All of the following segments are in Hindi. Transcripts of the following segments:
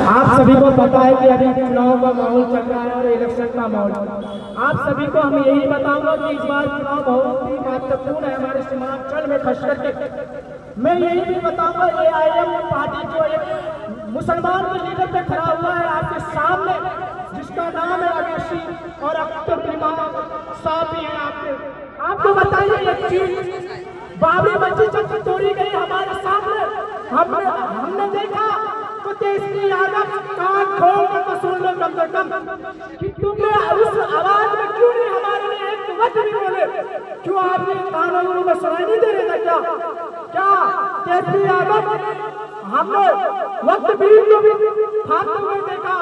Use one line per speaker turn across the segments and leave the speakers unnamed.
आप सभी को पता है कि अभी चुनाव का माहौल चल रहा है और इलेक्शन का माहौल। आप सभी को हम यही बताऊंगा कि इस बार चुनाव बहुत ही महत्वपूर्ण है हमारे सीमांचल में, खास करके मैं यही भी बताऊंगा AIM पार्टी जो एक मुसलमान के लीडर पे खड़ा हुआ है आपके सामने, जिसका नाम है अवेशी और साहब भी है आपको बताइए एक चीज, बाबरी मस्जिद जब तोड़ी गई हमारे सामने, हमने देखा तो तेजस्वी यादव कान खोल कर तो सुन लो कम से कम कि तुमने उस आवाज में क्यों नहीं हमारे लिए एक वक्त भी बोले, क्यों आपने कानूनों में सुनाई नहीं दे रहे थे क्या तेजस्वी यादव? हमने वक्त भी भागते हुए देखा,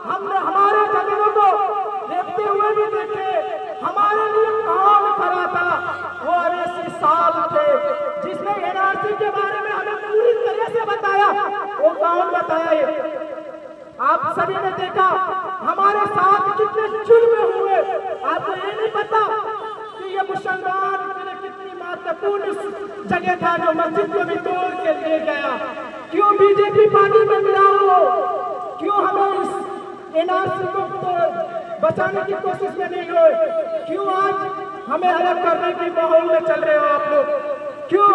हमने हमारे जमीनों को देखते हुए भी देखे, हमारे लिए कौन खड़ा था? वो अवेशी साहब थे जिसने NRC के बारे में हमें पूरी तरह से बताया। वो कौन बताया? ये आप सभी ने देखा हमारे साथ कितने जुल्म हुए। आपको ये नहीं पता कि ये मुसलमान के लिए कितनी महत्वपूर्ण जगह था जो मस्जिद को भी तोड़ के ले गया? क्यों बीजेपी पार्टी में मिला हो? क्यों हमें इस NRC को बचाने की कोशिश में नहीं हुए? क्यों आज हमें अलग करने की माहौल में चल रहे हो आप लोग? क्यों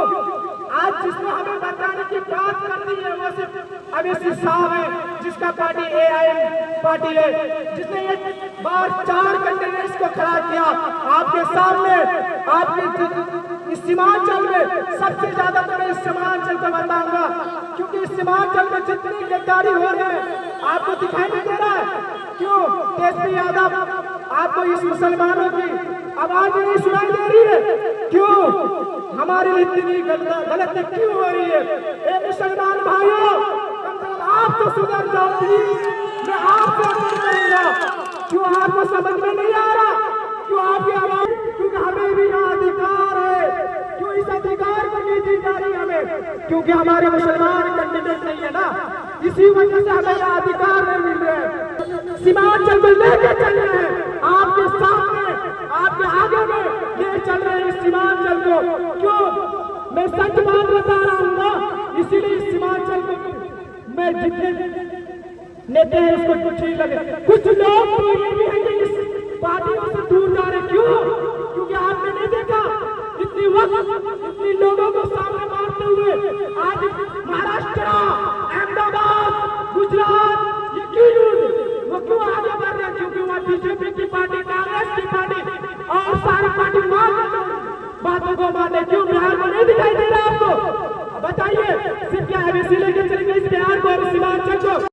आज जिसने हमें बताने की बात करनी है वो सिर्फ अवेशी साहब है, जिसका पार्टी AIM पार्टी है, जिसने एक बार 4 घंटे इसको खड़ा किया आपके सामने। आपके इस सीमांचल में सबसे ज्यादा तो मैं इस सीमांचल को बताऊंगा, क्योंकि इस सीमांचल में जितनी गद्दारी हो रही है आपको दिखाई नहीं दे रहा है। क्यों तेजस्वी यादव आपको इस मुसलमानों की आवाज नहीं सुनाई दे रही है? क्यों हमारे लिए इतनी गलत क्यों हो रही है? ए मुसलमान भाइयों, कम से कम आप तो सुधर जाओ प्लीज, मैं आपसे अनुरोध करूंगा। क्यों आपको समझ में नहीं आ रहा? क्यों आपकी आवाज, क्योंकि हमें भी यहाँ अधिकार है। क्यों इस अधिकार को नहीं दी जा रही हमें? क्योंकि हमारे मुसलमान कैंडिडेट नहीं है ना, इसी वजह से हमें यहाँ अधिकार नहीं मिल रहे हैं। सीमांचल में लेके चल रहे हैं आपके सामने, आपके आगे में ले चल रहे हैं इस सीमांचल को। क्यों मैं सच बात बता रहा हूँ ना, इसीलिए इस सीमांचल को मैं जितने नेता हैं उसको ठीक लगे। कुछ लोग तो ये भी है कि इस पार्टियों से दूर जा रहे। क्यों? क्योंकि आपने नहीं देखा इतनी वक्त इतनी लोगों को सामने मारते हुए आज महाराष्ट्र, अहमदाबाद, गुजरात ये वो क्यों आगे बढ़ रहे हैं? क्योंकि वहाँ बीजेपी की पार्टी, कांग्रेस की पार्टी और सारी पार्टी बातों को माने। क्यों बिहार को नहीं दिखाई दे रहा आपको? बताइए सिर्फ क्या अवेशी लेके चलेंगे इस बिहार को और